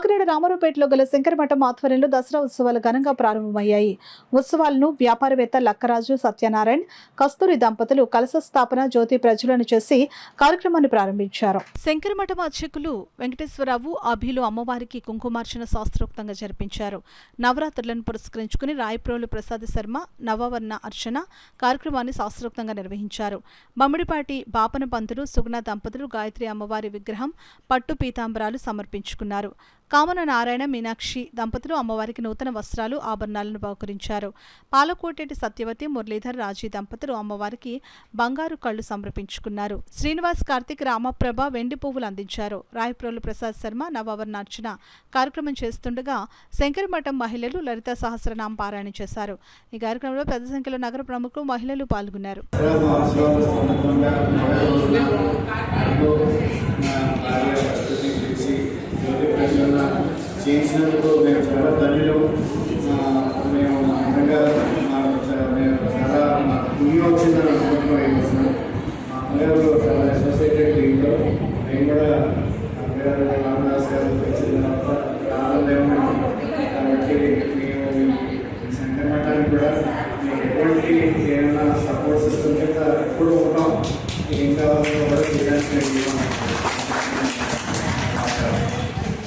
కాకినాడ రామారావుపేటలో గల శంకరమఠం ఆధ్వర్యంలో దసరా ఉత్సవాలు ఘనంగా ప్రారంభమయ్యాయి. ఉత్సవాలను వ్యాపారవేత్త లక్కరాజు సత్యనారాయణ కస్తూరి దంపతులు కలశ స్థాపన జ్యోతి ప్రజ్వలన చేసి కార్యక్రమాన్ని ప్రారంభించారు. శంకరమఠం అర్చకులు వెంకటేశ్వరరావు అభిలు అమ్మవారికి కుంకుమార్చన శాస్త్రోక్తంగా జరిపించారు. నవరాత్రులను పురస్కరించుకుని రాయప్రోలు ప్రసాద్ శర్మ నవవర్ణ అర్చన కార్యక్రమాన్ని శాస్త్రోక్తంగా నిర్వహించారు. బమ్మిడిపాటి బాపన పంతులు సుగుణ దంపతులు గాయత్రి అమ్మవారి విగ్రహం పట్టు పీతాంబరాలు సమర్పించుకున్నారు. కామన నారాయణ మీనాక్షి దంపతులు అమ్మవారికి నూతన వస్త్రాలు ఆభరణాలను బహుకరించారు. పాలకోటేటి సత్యవతి మురళీధర్ రాజీ దంపతులు అమ్మవారికి బంగారు కళ్లు సమర్పించుకున్నారు. శ్రీనివాస్ కార్తిక్ రామప్రభ వెండి పువ్వులు అందించారు. రాయప్రోలు ప్రసాద్ శర్మ నవవర్ణార్చన కార్యక్రమం చేస్తుండగా శంకరమఠం మహిళలు లలిత సహస్రనామ పారాయణ చేశారు. ఈ కార్యక్రమంలో పెద్ద సంఖ్యలో నగర ప్రముఖులు మహిళలు పాల్గొన్నారు. చేసినందుకు మేము చాలా ధన్యులు. మేము అందంగా మేము చాలా పుణ్యం వచ్చిందని అనుకుంటున్నాం. మా అమ్మగారు చాలా అసోసియేటెడ్ టీంలో మేము కూడా అమ్మగారు